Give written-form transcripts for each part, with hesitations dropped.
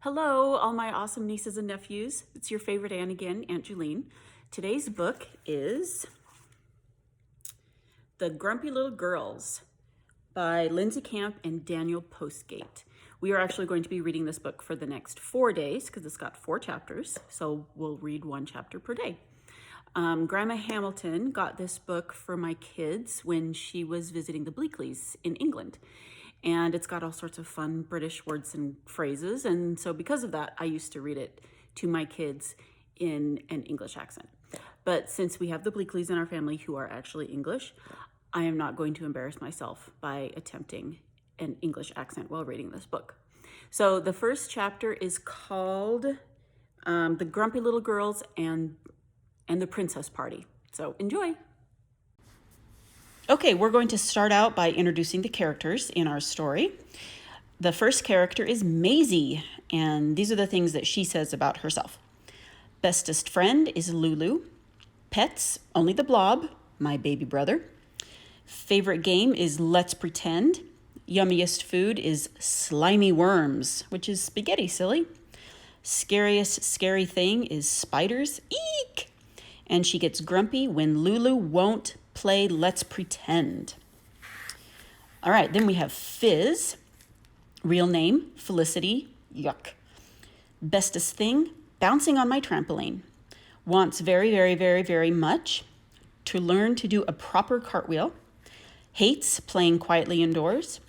Hello, all my awesome nieces and nephews. It's your favorite Anne again, Aunt Julene. Today's book is The Grumpy Little Girls by Lindsay Camp and Daniel Postgate. We are actually going to be reading this book for the next 4 days because it's got 4 chapters, so we'll read 1 chapter per day. Grandma Hamilton got this book for my kids when she was visiting the Bleakleys in England. And it's got all sorts of fun British words and phrases. And so because of that, I used to read it to my kids in an English accent. But since we have the Bleakleys in our family who are actually English, I am not going to embarrass myself by attempting an English accent while reading this book. So the first chapter is called The Grumpy Little Girls and the Princess Party. So enjoy. Okay, we're going to start out by introducing the characters in our story. The first character is Maisie, and these are the things that she says about herself. Bestest friend is Lulu. Pets, only the Blob, my baby brother. Favorite game is Let's Pretend. Yummiest food is slimy worms, which is spaghetti, silly. Scariest scary thing is spiders. Eek! And she gets grumpy when Lulu won't play Let's Pretend. All right, then we have Fizz. Real name, Felicity. Yuck. Bestest thing, bouncing on my trampoline. Wants very, very, very, very much to learn to do a proper cartwheel. Hates playing quietly indoors.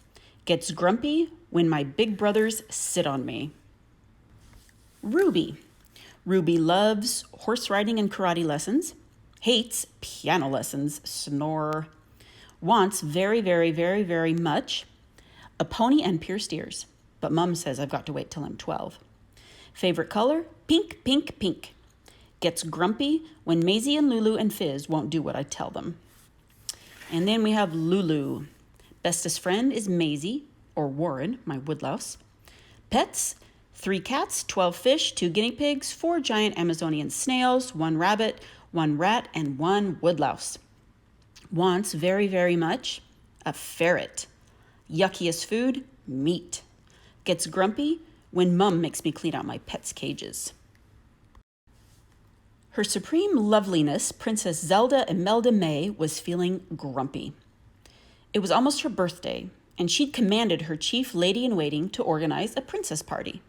Gets grumpy when my big brothers sit on me. Ruby. Ruby loves horse riding and karate lessons. Hates piano lessons, snore. Wants very, very, very, very much a pony and pierced ears. But Mom says I've got to wait till I'm 12. Favorite color? Pink, pink, pink. Gets grumpy when Maisie and Lulu and Fizz won't do what I tell them. And then we have Lulu. Bestest friend is Maisie, or Warren, my woodlouse. Pets? 3 cats, 12 fish, 2 guinea pigs, 4 giant Amazonian snails, 1 rabbit, 1 rat, and 1 woodlouse. Wants very, very much a ferret. Yuckiest food, meat. Gets grumpy when Mum makes me clean out my pets' cages. Her supreme loveliness, Princess Zelda Imelda May, was feeling grumpy. It was almost her birthday, and she'd commanded her chief lady-in-waiting to organize a princess party.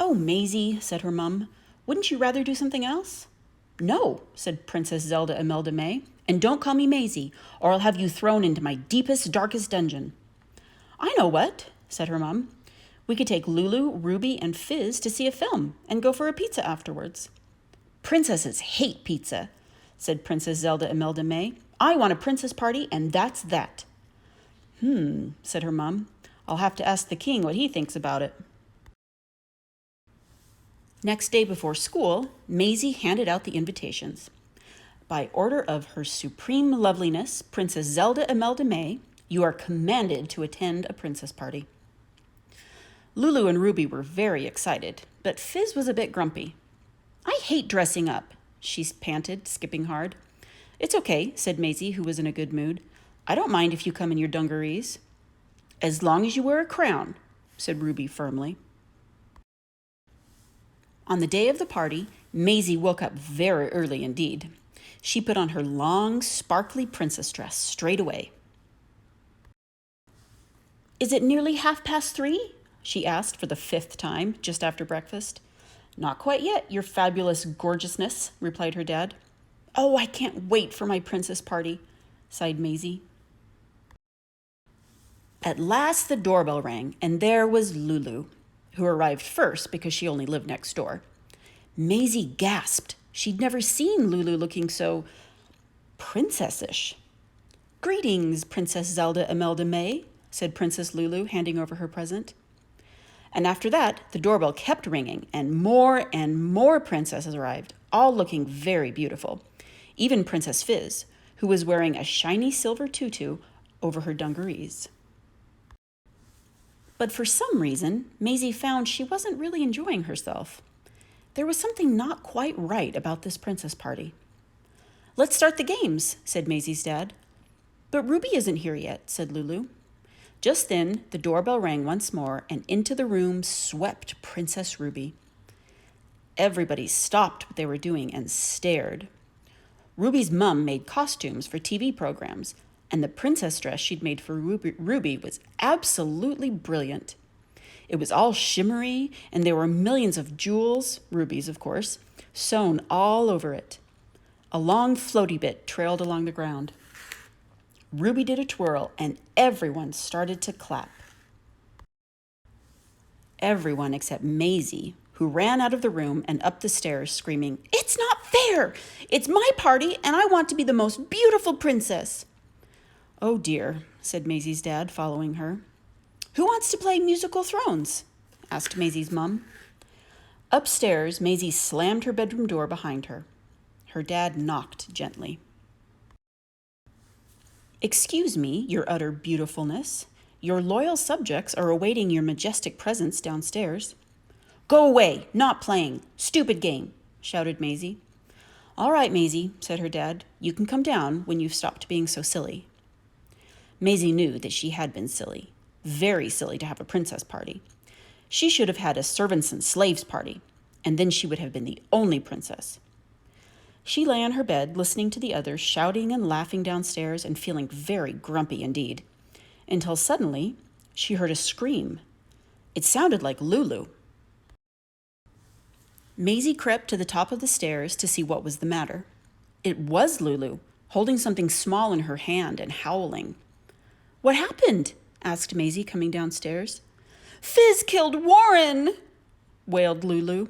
"Oh, Maisie," said her mum, "wouldn't you rather do something else?" "No," said Princess Zelda Imelda May, "and don't call me Maisie, or I'll have you thrown into my deepest, darkest dungeon." "I know what," said her mum. "We could take Lulu, Ruby, and Fizz to see a film and go for a pizza afterwards." "Princesses hate pizza," said Princess Zelda Imelda May. "I want a princess party, and that's that." Said her mum. "I'll have to ask the king what he thinks about it." Next day before school, Maisie handed out the invitations. "By order of Her Supreme Loveliness, Princess Zelda Imelda May, you are commanded to attend a princess party." Lulu and Ruby were very excited, but Fizz was a bit grumpy. "I hate dressing up," she panted, skipping hard. "It's okay," said Maisie, who was in a good mood. "I don't mind if you come in your dungarees." "As long as you wear a crown," said Ruby firmly. On the day of the party, Maisie woke up very early indeed. She put on her long, sparkly princess dress straight away. "Is it nearly 3:30?" she asked for the 5th time, just after breakfast. "Not quite yet, your fabulous gorgeousness," replied her dad. "Oh, I can't wait for my princess party," sighed Maisie. At last the doorbell rang, and there was Lulu, who arrived first because she only lived next door. Maisie gasped. She'd never seen Lulu looking so princessish. "Greetings, Princess Zelda Imelda May," said Princess Lulu, handing over her present. And after that, the doorbell kept ringing, and more princesses arrived, all looking very beautiful. Even Princess Fizz, who was wearing a shiny silver tutu over her dungarees. But for some reason, Maisie found she wasn't really enjoying herself. There was something not quite right about this princess party. "Let's start the games," said Maisie's dad. "But Ruby isn't here yet," said Lulu. Just then, the doorbell rang once more, and into the room swept Princess Ruby. Everybody stopped what they were doing and stared. Ruby's mum made costumes for TV programs, and the princess dress she'd made for Ruby was absolutely brilliant. It was all shimmery, and there were millions of jewels, rubies of course, sewn all over it. A long floaty bit trailed along the ground. Ruby did a twirl, and everyone started to clap. Everyone except Maisie, who ran out of the room and up the stairs screaming, "It's not fair! It's my party, and I want to be the most beautiful princess!" "Oh dear," said Maisie's dad, following her. "Who wants to play musical thrones?" asked Maisie's mum. Upstairs, Maisie slammed her bedroom door behind her. Her dad knocked gently. "Excuse me, your utter beautifulness. Your loyal subjects are awaiting your majestic presence downstairs." "Go away, not playing. Stupid game," shouted Maisie. "All right, Maisie," said her dad. "You can come down when you've stopped being so silly." Maisie knew that she had been silly. Very silly to have a princess party. She should have had a servants and slaves party, and then she would have been the only princess. She lay on her bed, listening to the others shouting and laughing downstairs and feeling very grumpy indeed, until suddenly she heard a scream. It sounded like Lulu. Maisie crept to the top of the stairs to see what was the matter. It was Lulu, holding something small in her hand and howling. "What happened?" asked Maisie, coming downstairs. "Fizz killed Warren!" wailed Lulu.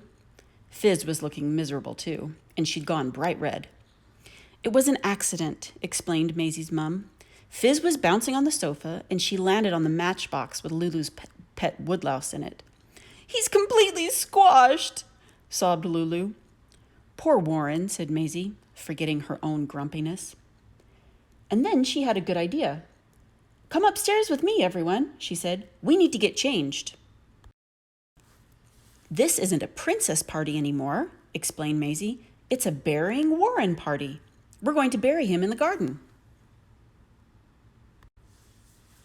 Fizz was looking miserable too, and she'd gone bright red. "It was an accident," explained Maisie's mum. "Fizz was bouncing on the sofa, and she landed on the matchbox with Lulu's pet woodlouse in it." "He's completely squashed," sobbed Lulu. "Poor Warren," said Maisie, forgetting her own grumpiness. And then she had a good idea. "Come upstairs with me, everyone," she said. "We need to get changed." "This isn't a princess party anymore," explained Maisie. "It's a burying Warren party. We're going to bury him in the garden."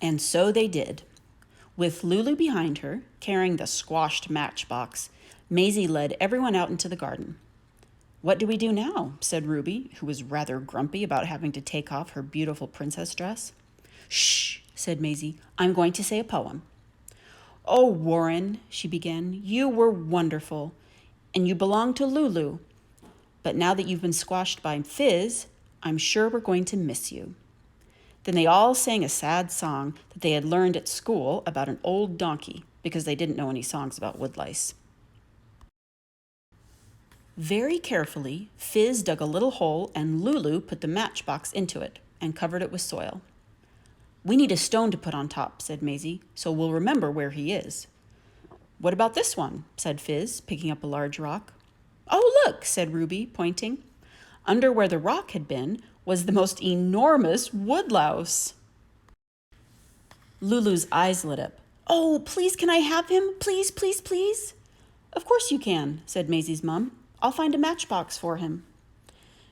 And so they did. With Lulu behind her, carrying the squashed matchbox, Maisie led everyone out into the garden. "What do we do now?" said Ruby, who was rather grumpy about having to take off her beautiful princess dress. "Shh," said Maisie. "I'm going to say a poem." "Oh, Warren," she began, "you were wonderful, and you belonged to Lulu. But now that you've been squashed by Fizz, I'm sure we're going to miss you." Then they all sang a sad song that they had learned at school about an old donkey, because they didn't know any songs about woodlice. Very carefully, Fizz dug a little hole, and Lulu put the matchbox into it and covered it with soil. "We need a stone to put on top," said Maisie, "so we'll remember where he is." "What about this one?" said Fizz, picking up a large rock. "Oh, look," said Ruby, pointing. Under where the rock had been was the most enormous woodlouse. Lulu's eyes lit up. "Oh, please, can I have him? Please, please, please." "Of course you can," said Maisie's mum. "I'll find a matchbox for him."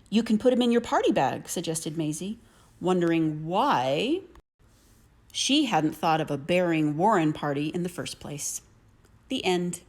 "You can put him in your party bag," suggested Maisie, wondering why she hadn't thought of a burying Warren party in the first place. The end.